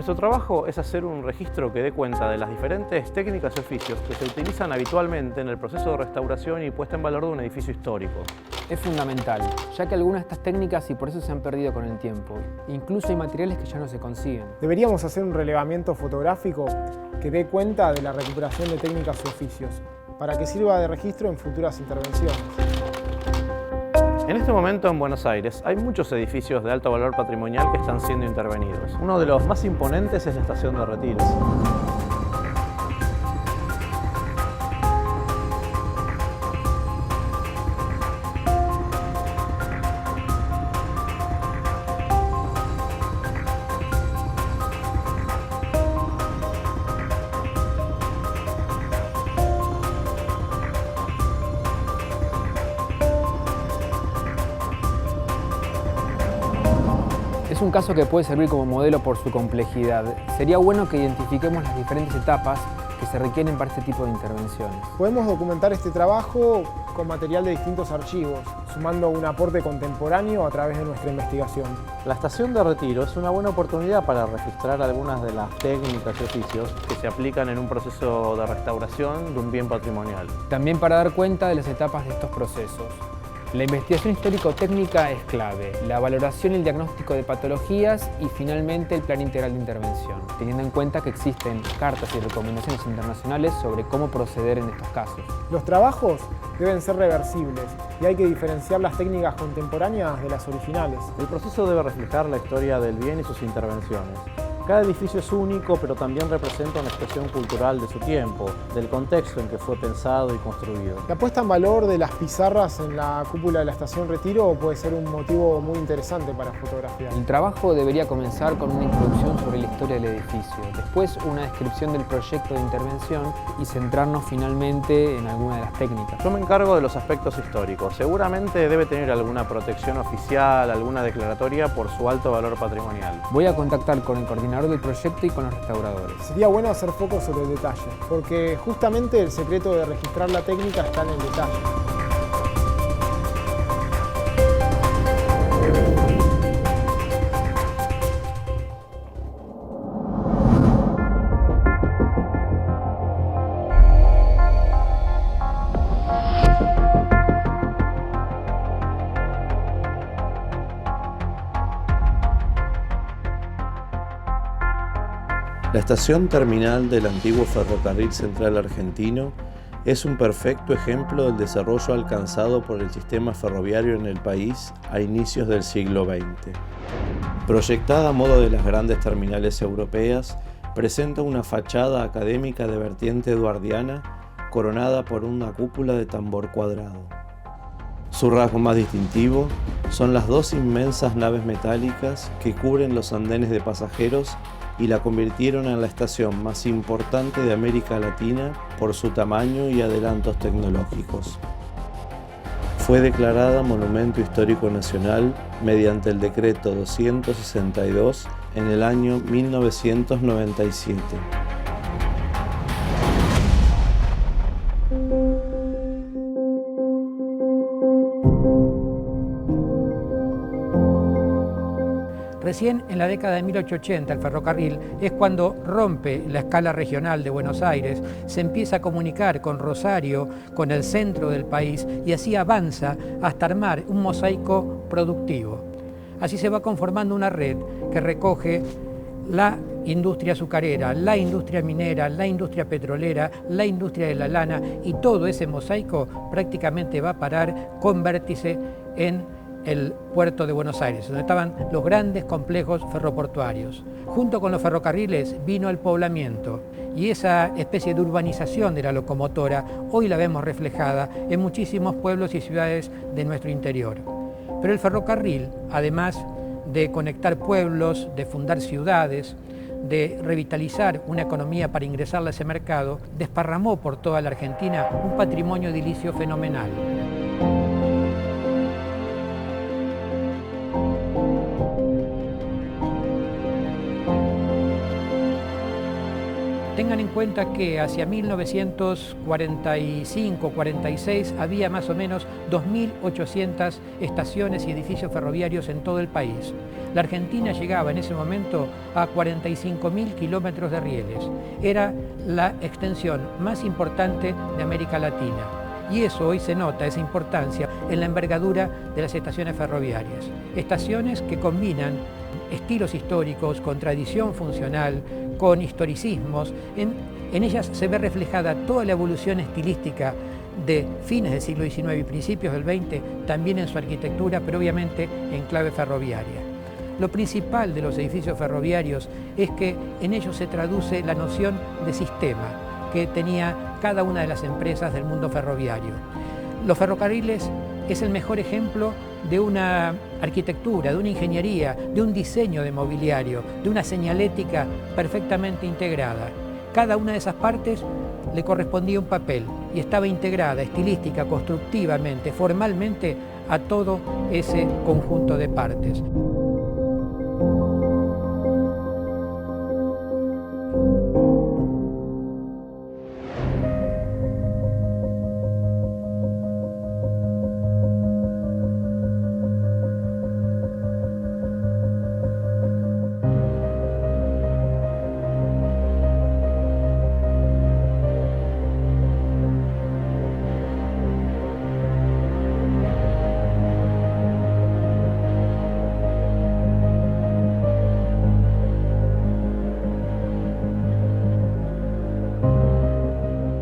Nuestro trabajo es hacer un registro que dé cuenta de las diferentes técnicas y oficios que se utilizan habitualmente en el proceso de restauración y puesta en valor de un edificio histórico. Es fundamental, ya que algunas de estas técnicas y por eso se han perdido con el tiempo. Incluso hay materiales que ya no se consiguen. Deberíamos hacer un relevamiento fotográfico que dé cuenta de la recuperación de técnicas y oficios, para que sirva de registro en futuras intervenciones. En este momento en Buenos Aires hay muchos edificios de alto valor patrimonial que están siendo intervenidos. Uno de los más imponentes es la Estación de Retiros. Es un caso que puede servir como modelo por su complejidad. Sería bueno que identifiquemos las diferentes etapas que se requieren para este tipo de intervenciones. Podemos documentar este trabajo con material de distintos archivos, sumando un aporte contemporáneo a través de nuestra investigación. La Estación de Retiro es una buena oportunidad para registrar algunas de las técnicas y oficios que se aplican en un proceso de restauración de un bien patrimonial. También para dar cuenta de las etapas de estos procesos. La investigación histórico-técnica es clave, la valoración y el diagnóstico de patologías y finalmente el plan integral de intervención, teniendo en cuenta que existen cartas y recomendaciones internacionales sobre cómo proceder en estos casos. Los trabajos deben ser reversibles y hay que diferenciar las técnicas contemporáneas de las originales. El proceso debe reflejar la historia del bien y sus intervenciones. Cada edificio es único, pero también representa una expresión cultural de su tiempo, del contexto en que fue pensado y construido. La puesta en valor de las pizarras en la cúpula de la Estación Retiro puede ser un motivo muy interesante para fotografiar. El trabajo debería comenzar con una introducción sobre la historia del edificio, después una descripción del proyecto de intervención y centrarnos finalmente en alguna de las técnicas. Yo me encargo de los aspectos históricos. Seguramente debe tener alguna protección oficial, alguna declaratoria por su alto valor patrimonial. Voy a contactar con el coordinador del proyecto y con los restauradores. Sería bueno hacer foco sobre el detalle, porque justamente el secreto de registrar la técnica está en el detalle. La estación terminal del antiguo Ferrocarril Central Argentino es un perfecto ejemplo del desarrollo alcanzado por el sistema ferroviario en el país a inicios del siglo XX. Proyectada a modo de las grandes terminales europeas, presenta una fachada académica de vertiente eduardiana coronada por una cúpula de tambor cuadrado. Su rasgo más distintivo son las dos inmensas naves metálicas que cubren los andenes de pasajeros y la convirtieron en la estación más importante de América Latina por su tamaño y adelantos tecnológicos. Fue declarada Monumento Histórico Nacional mediante el Decreto 262 en el año 1997. Recién en la década de 1880 el ferrocarril es cuando rompe la escala regional de Buenos Aires, se empieza a comunicar con Rosario, con el centro del país y así avanza hasta armar un mosaico productivo. Así se va conformando una red que recoge la industria azucarera, la industria minera, la industria petrolera, la industria de la lana y todo ese mosaico prácticamente va a parar con vértice en el puerto de Buenos Aires, donde estaban los grandes complejos ferroportuarios. Junto con los ferrocarriles vino el poblamiento y esa especie de urbanización de la locomotora hoy la vemos reflejada en muchísimos pueblos y ciudades de nuestro interior. Pero el ferrocarril, además de conectar pueblos, de fundar ciudades, de revitalizar una economía para ingresarla a ese mercado, desparramó por toda la Argentina un patrimonio edilicio fenomenal. Tengan Tengan en cuenta que hacia 1945-46 había más o menos 2.800 estaciones y edificios ferroviarios en todo el país. La Argentina llegaba en ese momento a 45.000 kilómetros de rieles. Era la extensión más importante de América Latina. Y eso hoy se nota, esa importancia, en la envergadura de las estaciones ferroviarias. Estaciones que combinan estilos históricos con tradición funcional, con historicismos. En ellas se ve reflejada toda la evolución estilística de fines del siglo XIX y principios del XX, también en su arquitectura, pero obviamente en clave ferroviaria. Lo principal de los edificios ferroviarios es que en ellos se traduce la noción de sistema que tenía cada una de las empresas del mundo ferroviario. Los ferrocarriles es el mejor ejemplo de una arquitectura, de una ingeniería, de un diseño de mobiliario, de una señalética perfectamente integrada. Cada una de esas partes le correspondía un papel y estaba integrada estilística, constructivamente, formalmente a todo ese conjunto de partes.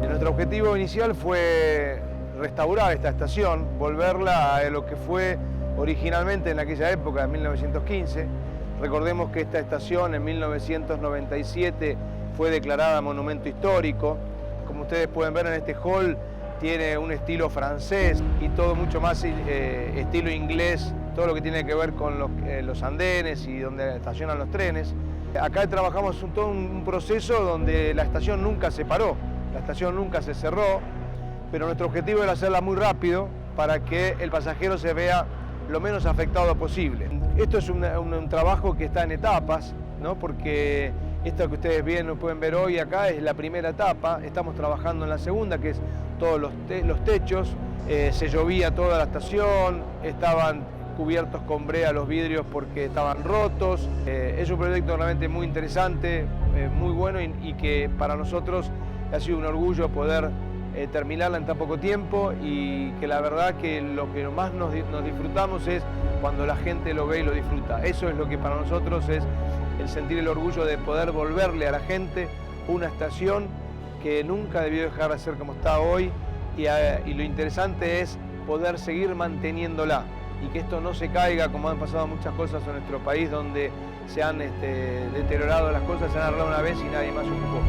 Nuestro objetivo inicial fue restaurar esta estación, volverla a lo que fue originalmente en aquella época, en 1915. Recordemos que esta estación en 1997 fue declarada monumento histórico. Como ustedes pueden ver en este hall, tiene un estilo francés y todo mucho más estilo inglés, todo lo que tiene que ver con los andenes y donde estacionan los trenes. Acá trabajamos todo un proceso donde la estación nunca se paró. La estación nunca se cerró, pero nuestro objetivo era hacerla muy rápido para que el pasajero se vea lo menos afectado posible. Esto es un trabajo que está en etapas, ¿no? Porque esto que ustedes bien pueden ver hoy acá es la primera etapa. Estamos trabajando en la segunda, que es todos los techos. Se llovía toda la estación, estaban cubiertos con brea los vidrios porque estaban rotos. Es un proyecto realmente muy interesante, muy bueno y que para nosotros ha sido un orgullo poder terminarla en tan poco tiempo y que la verdad que lo que más nos disfrutamos es cuando la gente lo ve y lo disfruta. Eso es lo que para nosotros es el sentir el orgullo de poder volverle a la gente una estación que nunca debió dejar de ser como está hoy y lo interesante es poder seguir manteniéndola y que esto no se caiga como han pasado muchas cosas en nuestro país donde se han deteriorado las cosas, se han arreglado una vez y nadie más se ocupó.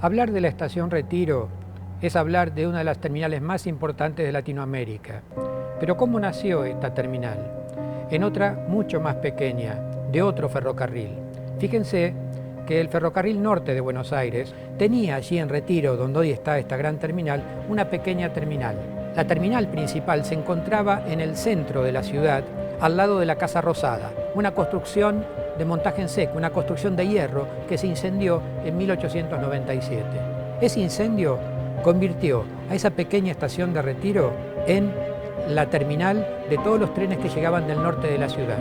Hablar de la Estación Retiro es hablar de una de las terminales más importantes de Latinoamérica. Pero ¿cómo nació esta terminal? En otra mucho más pequeña, de otro ferrocarril. Fíjense que el Ferrocarril Norte de Buenos Aires tenía allí en Retiro, donde hoy está esta gran terminal, una pequeña terminal. La terminal principal se encontraba en el centro de la ciudad, al lado de la Casa Rosada, una construcción de montaje en seco, una construcción de hierro que se incendió en 1897. Ese incendio convirtió a esa pequeña estación de Retiro en la terminal de todos los trenes que llegaban del norte de la ciudad.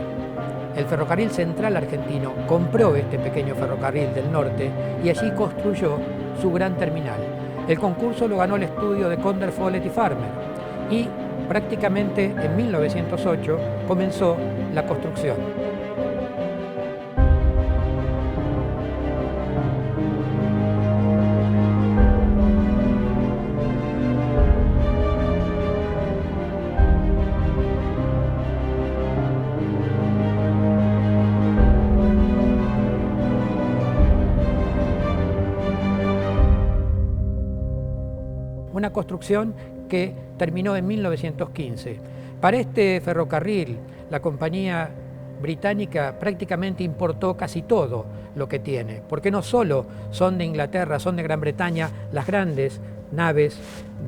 El Ferrocarril Central Argentino compró este pequeño ferrocarril del norte y allí construyó su gran terminal. El concurso lo ganó el estudio de Conder, Follett y Farmer y prácticamente en 1908 comenzó la construcción. Una construcción que terminó en 1915. Para este ferrocarril, la compañía británica prácticamente importó casi todo lo que tiene, porque no solo son de Inglaterra, son de Gran Bretaña las grandes naves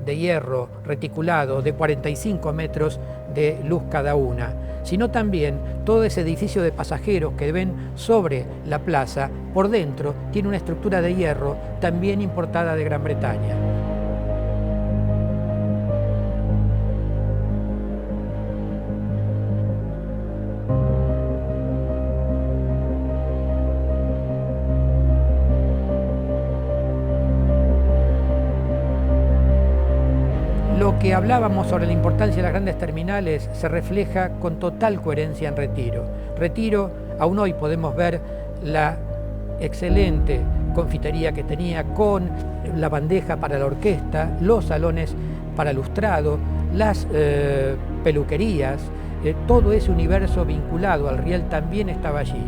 de hierro reticulado de 45 metros de luz cada una, sino también todo ese edificio de pasajeros que ven sobre la plaza, por dentro tiene una estructura de hierro también importada de Gran Bretaña. Lo que hablábamos sobre la importancia de las grandes terminales se refleja con total coherencia en Retiro. Retiro, aún hoy podemos ver la excelente confitería que tenía con la bandeja para la orquesta, los salones para lustrado, las peluquerías, todo ese universo vinculado al riel también estaba allí.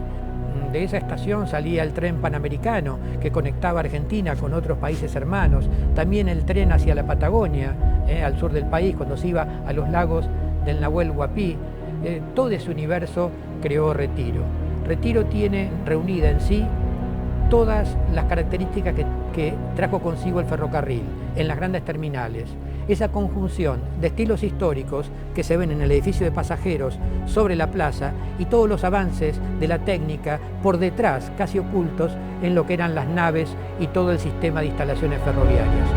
De esa estación salía el tren panamericano que conectaba Argentina con otros países hermanos, también el tren hacia la Patagonia, al sur del país, cuando se iba a los lagos del Nahuel Huapi. Todo ese universo creó Retiro. Retiro tiene reunida en sí todas las características que trajo consigo el ferrocarril en las grandes terminales. Esa conjunción de estilos históricos que se ven en el edificio de pasajeros sobre la plaza y todos los avances de la técnica por detrás, casi ocultos, en lo que eran las naves y todo el sistema de instalaciones ferroviarias.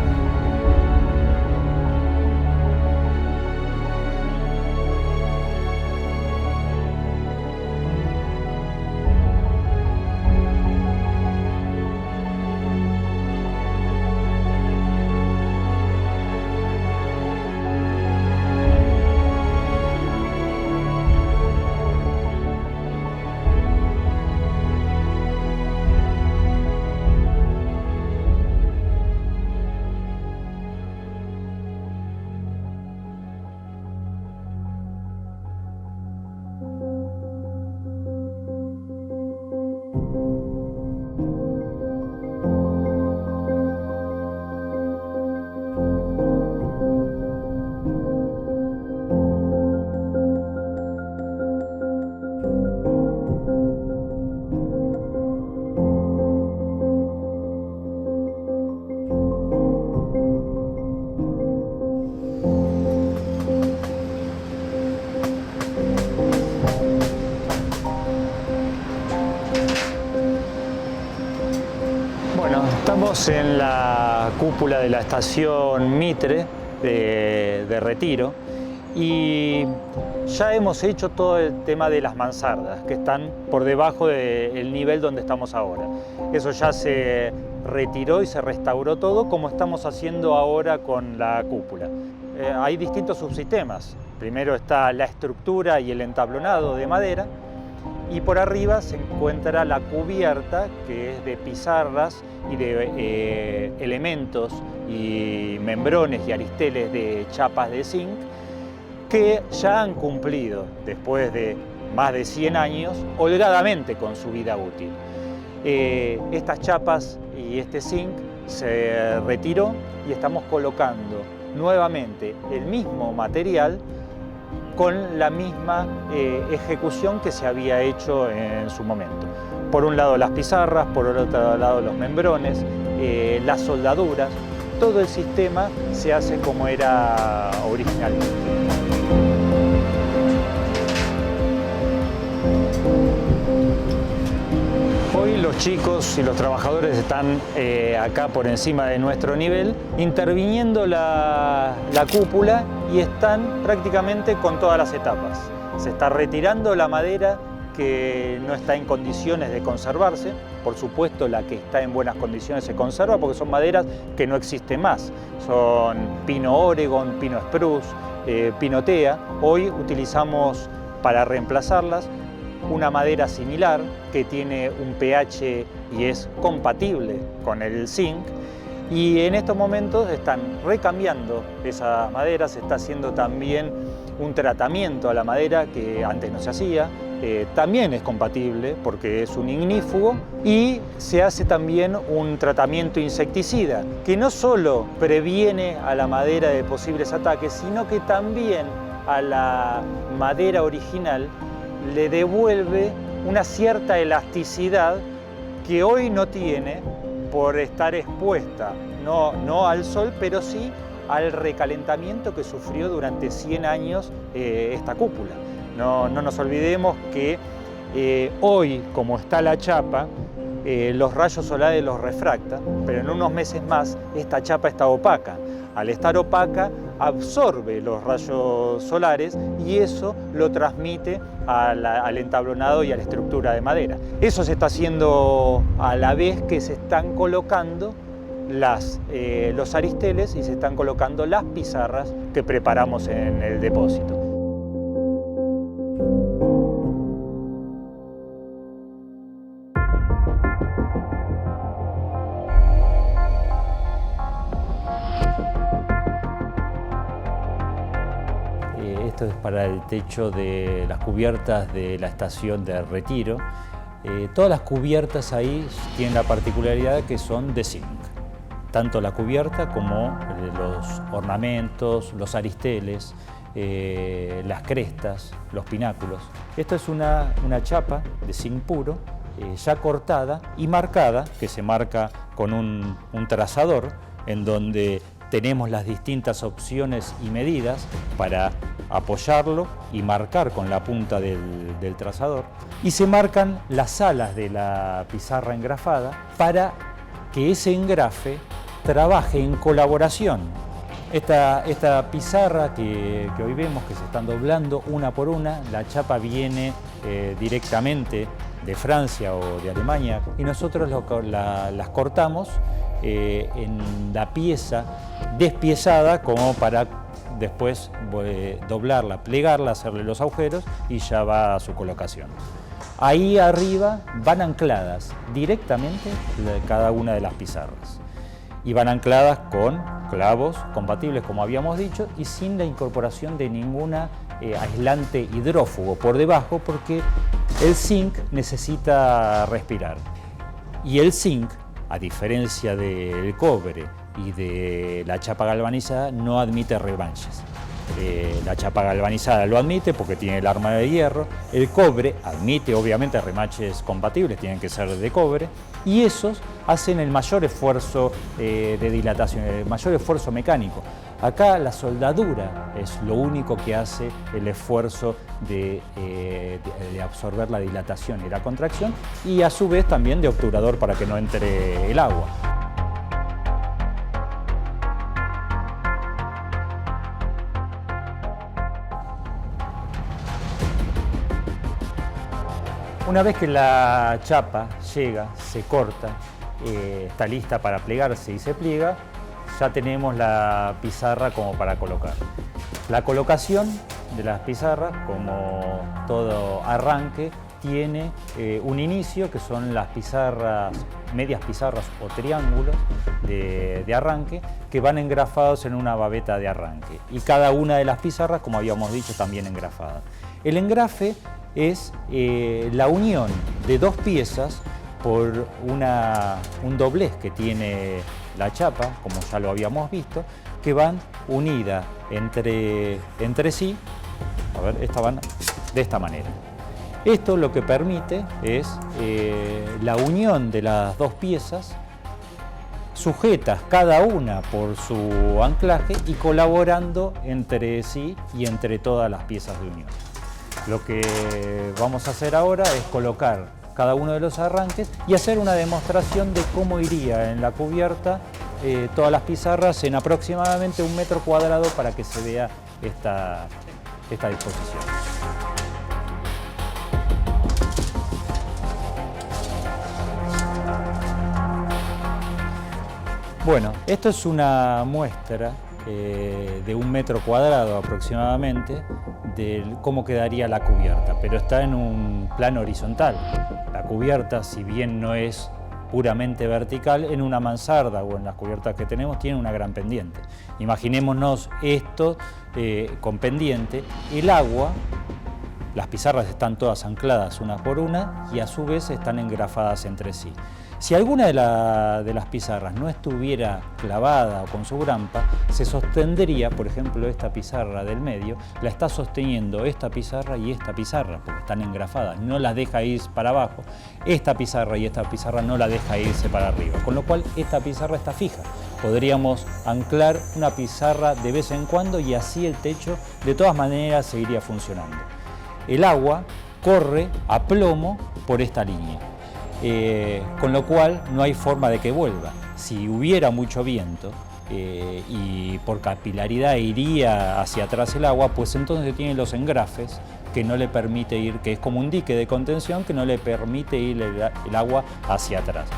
Estamos en la cúpula de la estación Mitre de Retiro y ya hemos hecho todo el tema de las mansardas que están por debajo del nivel donde estamos ahora. Eso ya se retiró y se restauró todo como estamos haciendo ahora con la cúpula. Hay distintos subsistemas. Primero está la estructura y el entablonado de madera y por arriba se encuentra la cubierta, que es de pizarras y de elementos y membrones y aristeles de chapas de zinc que ya han cumplido, después de más de 100 años, holgadamente con su vida útil. Estas chapas y este zinc se retiró y estamos colocando nuevamente el mismo material con la misma ejecución que se había hecho en su momento. Por un lado las pizarras, por otro lado los membrones, las soldaduras, todo el sistema se hace como era originalmente. Hoy los chicos y los trabajadores están acá por encima de nuestro nivel, interviniendo la cúpula y están prácticamente con todas las etapas. Se está retirando la madera que no está en condiciones de conservarse. Por supuesto, la que está en buenas condiciones se conserva porque son maderas que no existen más. Son pino Oregon, pino spruce, pino tea. Hoy utilizamos para reemplazarlas una madera similar que tiene un pH y es compatible con el zinc. Y en estos momentos están recambiando esa madera, se está haciendo también un tratamiento a la madera que antes no se hacía. También es compatible porque es un ignífugo y se hace también un tratamiento insecticida que no solo previene a la madera de posibles ataques, sino que también a la madera original le devuelve una cierta elasticidad que hoy no tiene por estar expuesta, no al sol, pero sí al recalentamiento que sufrió durante 100 años esta cúpula. No nos olvidemos que hoy, como está la chapa, los rayos solares los refracta, pero en unos meses más esta chapa está opaca. Al estar opaca, absorbe los rayos solares y eso lo transmite al entablonado y a la estructura de madera. Eso se está haciendo a la vez que se están colocando los aristeles y se están colocando las pizarras que preparamos en el depósito. Esto es para el techo de las cubiertas de la estación de Retiro. Todas las cubiertas ahí tienen la particularidad de que son de zinc. Tanto la cubierta como los ornamentos, los aristeles, las crestas, los pináculos. Esto es una chapa de zinc puro, ya cortada y marcada, que se marca con un trazador en donde tenemos las distintas opciones y medidas para apoyarlo y marcar con la punta del trazador. Y se marcan las alas de la pizarra engrafada para que ese engrafe trabaje en colaboración. Esta pizarra que hoy vemos que se están doblando una por una, la chapa viene directamente de Francia o de Alemania y nosotros las cortamos en la pieza despiezada como para después doblarla, plegarla, hacerle los agujeros y ya va a su colocación. Ahí arriba van ancladas directamente cada una de las pizarras y van ancladas con clavos compatibles, como habíamos dicho, y sin la incorporación de ninguna aislante hidrófugo por debajo, porque el zinc necesita respirar. Y el zinc, a diferencia del cobre y de la chapa galvanizada, no admite remanches. La chapa galvanizada lo admite porque tiene el arma de hierro, el cobre admite obviamente remaches compatibles, tienen que ser de cobre, y esos hacen el mayor esfuerzo de dilatación, el mayor esfuerzo mecánico. Acá la soldadura es lo único que hace el esfuerzo de absorber la dilatación y la contracción, y a su vez también de obturador para que no entre el agua. Una vez que la chapa llega, se corta, está lista para plegarse y se pliega, ya tenemos la pizarra como para colocar. La colocación de las pizarras, como todo arranque, tiene un inicio que son las pizarras, medias pizarras o triángulos de arranque que van engrafados en una babeta de arranque. Y cada una de las pizarras, como habíamos dicho, también engrafada. El engrafe es la unión de dos piezas por un doblez que tiene la chapa, como ya lo habíamos visto, que van unidas entre sí. A ver, estas van de esta manera. Esto lo que permite es la unión de las dos piezas, sujetas cada una por su anclaje y colaborando entre sí y entre todas las piezas de unión. Lo que vamos a hacer ahora es colocar cada uno de los arranques y hacer una demostración de cómo iría en la cubierta todas las pizarras en aproximadamente 1 metro cuadrado para que se vea esta disposición. Bueno, esto es una muestra de 1 metro cuadrado aproximadamente de cómo quedaría la cubierta, pero está en un plano horizontal. La cubierta, si bien no es puramente vertical, en una mansarda o en las cubiertas que tenemos tiene una gran pendiente. Imaginémonos esto con pendiente, el agua, las pizarras están todas ancladas una por una y a su vez están engrafadas entre sí. Si alguna de las pizarras no estuviera clavada o con su grampa, se sostendría, por ejemplo, esta pizarra del medio, la está sosteniendo esta pizarra y esta pizarra, porque están engrafadas, no las deja ir para abajo. Esta pizarra y esta pizarra no la deja irse para arriba, con lo cual esta pizarra está fija. Podríamos anclar una pizarra de vez en cuando y así el techo de todas maneras seguiría funcionando. El agua corre a plomo por esta línea. Con lo cual no hay forma de que vuelva. Si hubiera mucho viento y por capilaridad iría hacia atrás el agua, pues entonces tiene los engrafes que no le permite ir, que es como un dique de contención que no le permite ir el agua hacia atrás.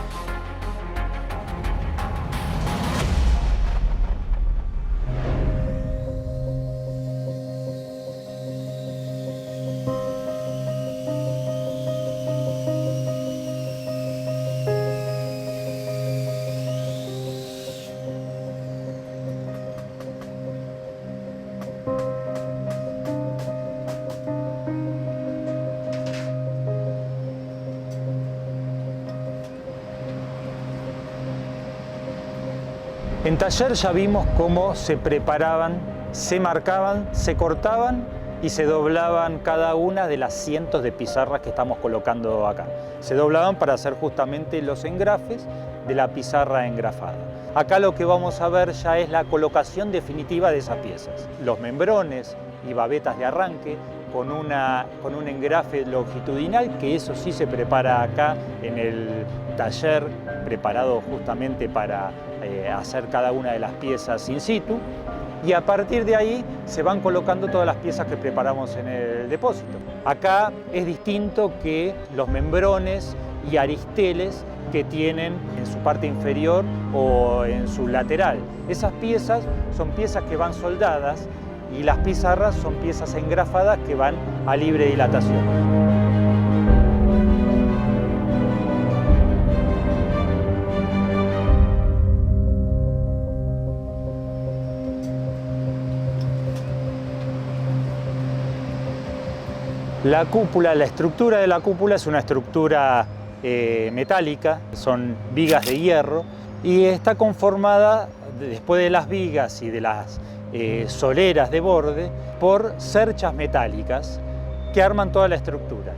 En taller ya vimos cómo se preparaban, se marcaban, se cortaban y se doblaban cada una de las cientos de pizarras que estamos colocando acá. Se doblaban para hacer justamente los engrafes de la pizarra engrafada. Acá lo que vamos a ver ya es la colocación definitiva de esas piezas. Los membrones y babetas de arranque con un engrafe longitudinal, que eso sí se prepara acá en el taller, preparado justamente para hacer cada una de las piezas in situ, y a partir de ahí se van colocando todas las piezas que preparamos en el depósito. Acá es distinto que los membrones y aristeles que tienen en su parte inferior o en su lateral. Esas piezas son piezas que van soldadas y las pizarras son piezas engrafadas que van a libre dilatación. La cúpula, la estructura de la cúpula es una estructura metálica, son vigas de hierro y está conformada, después de las vigas y de las soleras de borde, por cerchas metálicas que arman toda la estructura.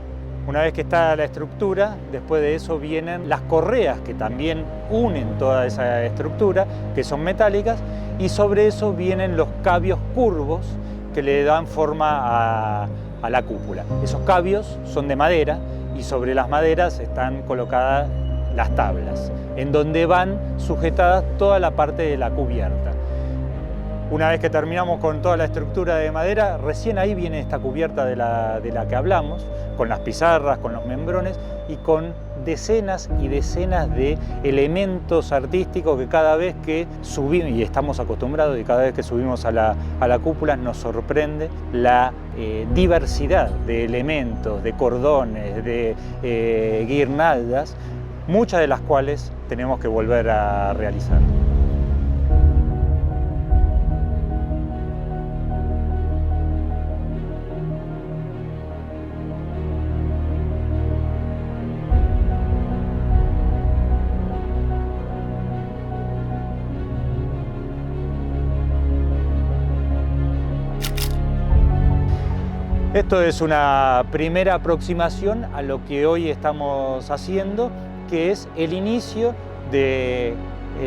Una vez que está la estructura, después de eso vienen las correas que también unen toda esa estructura, que son metálicas, y sobre eso vienen los cabios curvos que le dan forma a la cúpula. Esos cabios son de madera y sobre las maderas están colocadas las tablas, en donde van sujetadas toda la parte de la cubierta. Una vez que terminamos con toda la estructura de madera, recién ahí viene esta cubierta de la que hablamos, con las pizarras, con los membrones y con decenas y decenas de elementos artísticos que cada vez que subimos, y estamos acostumbrados, y cada vez que subimos a la cúpula nos sorprende la diversidad de elementos, de cordones, de guirnaldas, muchas de las cuales tenemos que volver a realizar. Esto es una primera aproximación a lo que hoy estamos haciendo, que es el inicio de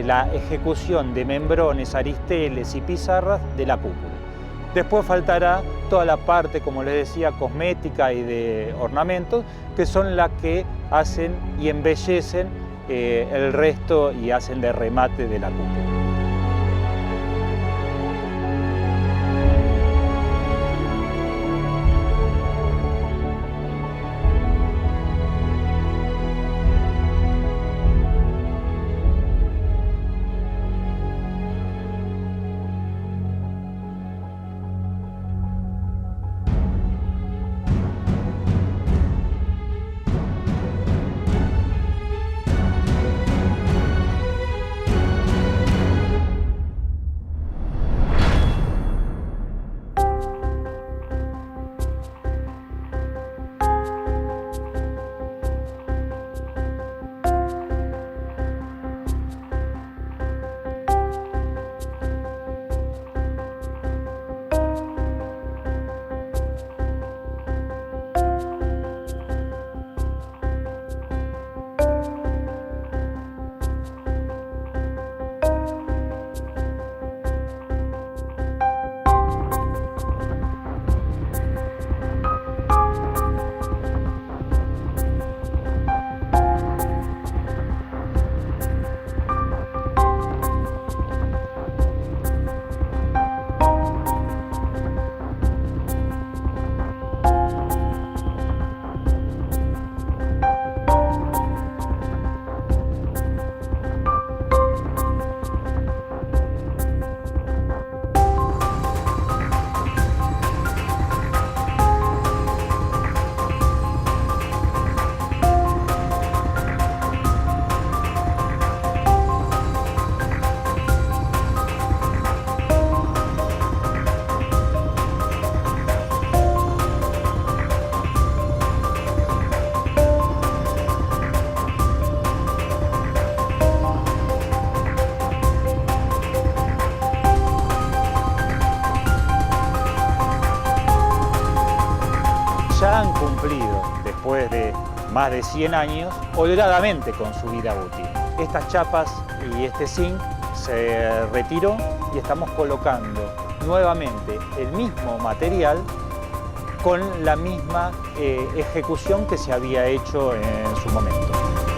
la ejecución de membrones, aristeles y pizarras de la cúpula. Después faltará toda la parte, como les decía, cosmética y de ornamentos, que son las que hacen y embellecen el resto y hacen de remate de la cúpula. ya han cumplido, después de más de 100 años, holgadamente con su vida útil. Estas chapas y este zinc se retiró y estamos colocando nuevamente el mismo material con la misma ejecución que se había hecho en su momento.